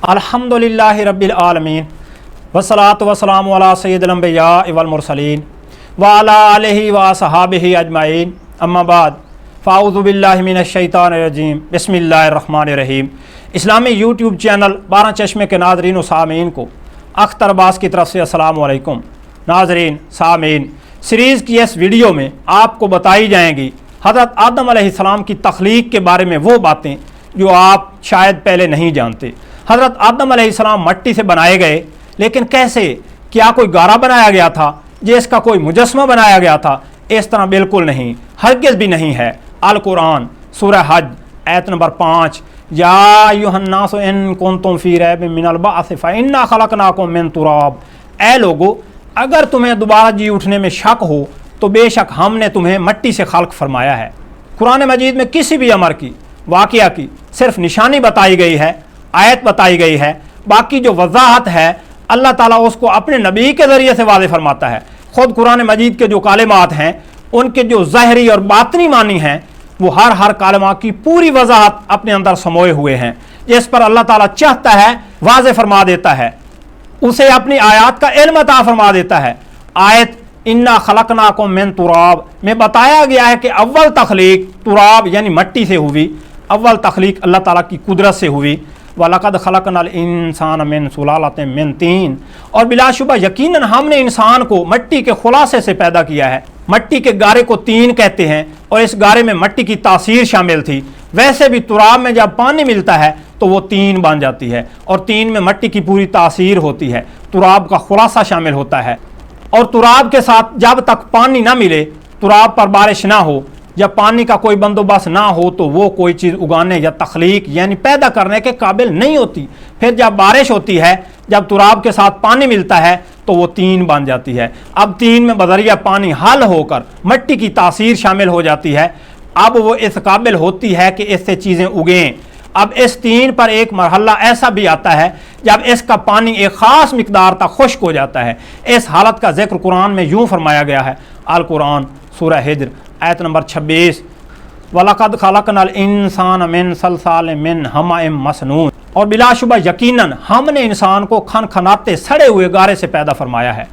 अल्हम्दुलिल्लाहि रब्बिल आलमीन वस्सलातु वस्सलामु अला सय्यिदिल अंबियाइ वल मुरसलीन व अला आलिहि व असहाबिहि अजमाइन अम्मा बाद फ़ाऊज़ु बिल्लाहि मिनश शैतानिर रजीम बिस्मिल्लाहिर रहमानिर रहीम। इस्लामी यूट्यूब चैनल 12 चश्मे के नाज़रीन व सामीन को अख्तर अब्बास की तरफ से अस्सलामु अलैकुम। नाज़रीन सामीन, सीरीज़ की इस वीडियो में आपको बताई जाएंगी हज़रत आदम अलैहिस्सलाम की तख्लीक के बारे में वो बातें जो आप शायद पहले नहीं जानते। हज़रत आदम अलैहिस्सलाम मट्टी से बनाए गए, लेकिन कैसे? क्या कोई गारा बनाया गया था जिसका कोई मुजस्समा बनाया गया था? इस तरह बिल्कुल नहीं, हरगिज़ भी नहीं है। अल कुरान सूरह हज आयत नंबर 5, या अय्युहन्नास इन कुंतुम फी रैबिम मिनल बअस फइन्ना खलकनाकुम मिन तुराब। ऐ लोगो, अगर तुम्हें दोबारा जी उठने में शक हो तो बेशक हमने तुम्हें मट्टी से खल्क फरमाया है। कुरान मजीद में किसी भी अमर की, वाक़या की सिर्फ निशानी बताई गई है, आयत बताई गई है। बाकी जो वजाहत है अल्लाह ताला उसको अपने नबी के ज़रिए से वाज़ेह फरमाता है। ख़ुद कुरान मजीद के जो कालिमात हैं उनके जो ज़ाहिरी और बातनी मानी हैं वो हर कालिमा की पूरी वजाहत अपने अंदर समोए हुए हैं। जिस पर अल्लाह ताला चाहता है वाज़ेह फरमा देता है, उसे अपनी आयत का इल्म अता फरमा देता है। आयत इन्ना खलकनाकुम मिन तुराब में बताया गया है कि अव्वल तख्लीक तुराब यानी मट्टी से हुई। अव्वल तख्लीक अल्लाह ताला की कुदरत से हुई। वलक़द खलक़नल इंसान मिन सुलालतिन मिन तीन, और बिलाशुबा यकीनन हमने इंसान को मट्टी के खुलासे से पैदा किया है। मट्टी के गारे को तीन कहते हैं और इस गारे में मट्टी की तासीर शामिल थी। वैसे भी तुराब में जब पानी मिलता है तो वो तीन बन जाती है और तीन में मट्टी की पूरी तासीर होती है, तुराब का खुलासा शामिल होता है। और तुराब के साथ जब तक पानी ना मिले, तुराब पर बारिश ना हो, जब पानी का कोई बंदोबस्त ना हो तो वो कोई चीज़ उगाने या तख्लीक यानी पैदा करने के काबिल नहीं होती। फिर जब बारिश होती है, जब तुराब के साथ पानी मिलता है तो वो तीन बन जाती है। अब तीन में बदरिया पानी हल होकर मट्टी की तासीर शामिल हो जाती है। अब वो इस काबिल होती है कि इससे चीज़ें उगें। अब इस तीन पर एक मरहला ऐसा भी आता है जब इसका पानी एक ख़ास मिकदार तक खुश्क हो जाता है। इस हालत का जिक्र कुरान में यूँ फरमाया गया है। अल कुरान सूरह हिज्र आयत नंबर 26, वलक़द खलक़नल इंसान मिन सलसालिम मिन हमाइम मसनून, और बिलाशुबा यकीनन हमने इंसान को खनखनाते सड़े हुए गारे से पैदा फरमाया है।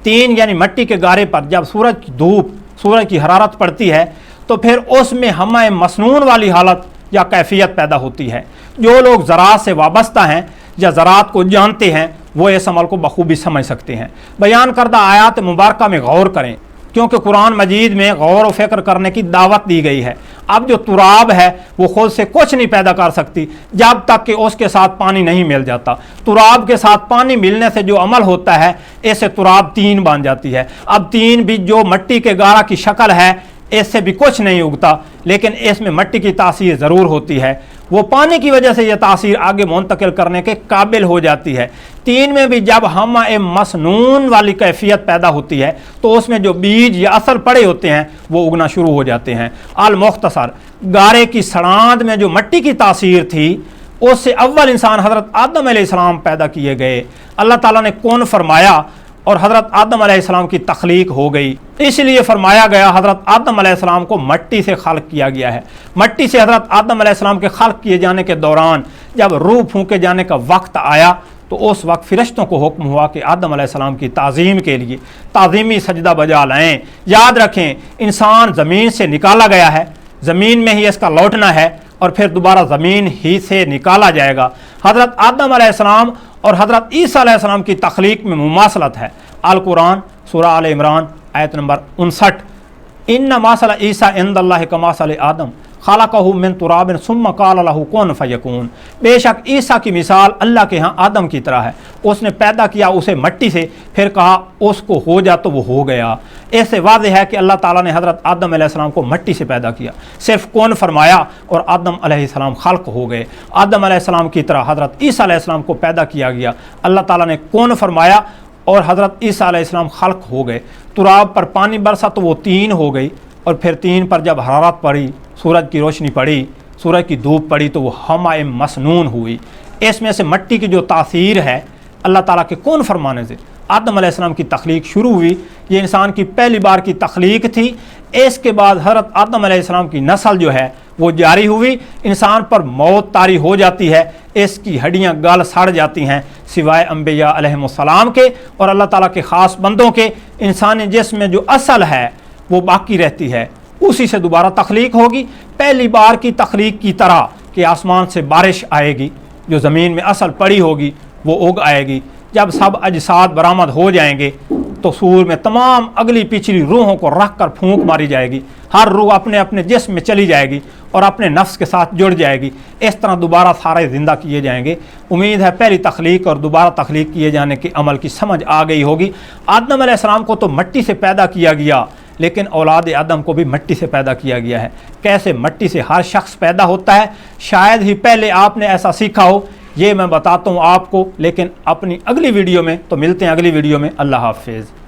तीन यानी मट्टी के गारे पर जब सूरज की धूप, सूरज की हरारत पड़ती है तो फिर उसमें हमाइम मसनून वाली हालत या कैफियत पैदा होती है। जो लोग ज़राअत से वाबस्ता हैं या ज़राअत को जानते हैं वो इस अमल को बखूबी समझ सकते हैं। बयान करदा आयात मुबारका में गौर करें, क्योंकि कुरान मजीद में गौर व फ़िक्र करने की दावत दी गई है। अब जो तुराब है वो खुद से कुछ नहीं पैदा कर सकती जब तक कि उसके साथ पानी नहीं मिल जाता। तुराब के साथ पानी मिलने से जो अमल होता है इससे तुराब तीन बन जाती है। अब तीन भी जो मट्टी के गारा की शक्ल है इससे भी कुछ नहीं उगता, लेकिन इसमें मट्टी की तासीर ज़रूर होती है। वो पानी की वजह से यह तासीर आगे मुंतकिल करने के काबिल हो जाती है। तीन में भी जब हम मसनून वाली कैफियत पैदा होती है तो उसमें जो बीज या असल पड़े होते हैं वो उगना शुरू हो जाते हैं। अल मुख्तसर, गारे की सड़ांध में जो मट्टी की तासीर थी उससे अव्वल इंसान हज़रत आदम अलैहिस्सलाम पैदा किए गए। अल्लाह ताला ने कौन फरमाया और हज़रत आदम अलैहिस्सलाम की तख्लीक हो गई। इसलिए फरमाया गया हज़रत आदम अलैहिस्सलाम को मट्टी से खल्क किया गया है। मट्टी से हज़रत आदम अलैहिस्सलाम के खल्क किए जाने के दौरान जब रूह फूंके जाने का वक्त आया तो उस वक्त फ़रिश्तों को हुक्म हुआ कि आदम अलैहिस्सलाम की ताज़ीम के लिए ताज़ीमी सजदा बजा लाएँ। याद रखें, इंसान ज़मीन से निकाला गया है, ज़मीन में ही इसका लौटना है और फिर दोबारा ज़मीन ही से निकाला जाएगा। हज़रत आदम अलैहिस्सलाम और हज़रत ईसा अलैहिस्सलाम की तख्लीक में मुमासलत है। अल कुरान सूरह आल इमरान आयत नंबर 59, इन्ना मासल ईसा इंदल्लाहि कमासल आदम खलक़हु मिन तुराबिन सुम्मा क़ाला लहू कुन फ़यकून। बेशक ईसा की मिसाल अल्लाह के यहाँ आदम की तरह है। उसने पैदा किया उसे मट्टी से, फिर कहा उसको हो जा तो वो हो गया। इससे वाज़ेह है कि अल्लाह ताला ने हज़रत आदम अलैहिस्सलाम को मट्टी से पैदा किया, सिर्फ कौन फरमाया और आदम अलैहिस्सलाम खल्क हो गए। आदम अलैहिस्सलाम की तरह हज़रत ईसा अलैहिस्सलाम को पैदा किया गया। अल्लाह ताला ने कौन फरमाया और हज़रत ईसा अलैहिस्सलाम खल्क हो गए। तुराब पर पानी बरसा तो वो तीन हो गई, और फिर तीन पर जब हरारत पड़ी, सूरज की रोशनी पड़ी, सूरज की धूप पड़ी तो वो हमाए मसनून हुई। इसमें से मट्टी की जो तासीर है अल्लाह ताला के कौन फरमाने से आदम अलैहिस्सलाम की तख्लीक शुरू हुई। ये इंसान की पहली बार की तख्लीक थी। इसके बाद हज़रत आदम अलैहिस्सलाम की नस्ल जो है وہ جاری ہوئی، انسان پر موت طاری ہو جاتی ہے، اس کی ہڈیاں گل سڑ جاتی ہیں، سوائے انبیاء علیہم السلام کے اور اللہ تعالیٰ کے خاص بندوں کے۔ انسانی جسم میں جو اصل ہے وہ باقی رہتی ہے، اسی سے دوبارہ تخلیق ہوگی، پہلی بار کی تخلیق کی طرح کہ آسمان سے بارش آئے گی، جو زمین میں اصل پڑی ہوگی وہ اگ آئے گی۔ جب سب اجساد برآمد ہو جائیں گے تو سور میں تمام اگلی پچھلی روحوں کو رکھ کر پھونک ماری جائے گی، ہر روح اپنے اپنے جسم میں چلی جائے گی اور اپنے نفس کے ساتھ جڑ جائے گی، اس طرح دوبارہ سارے زندہ کیے جائیں گے۔ امید ہے پہلی تخلیق اور دوبارہ تخلیق کیے جانے کے عمل کی سمجھ آ گئی ہوگی۔ آدم علیہ السلام کو تو مٹی سے پیدا کیا گیا، لیکن اولاد آدم کو بھی مٹی سے پیدا کیا گیا ہے۔ کیسے مٹی سے ہر شخص پیدا ہوتا ہے، شاید ہی پہلے آپ نے ایسا سیکھا ہو، یہ میں بتاتا ہوں آپ کو، لیکن اپنی اگلی ویڈیو میں۔ تو ملتے ہیں اگلی ویڈیو میں، اللہ حافظ۔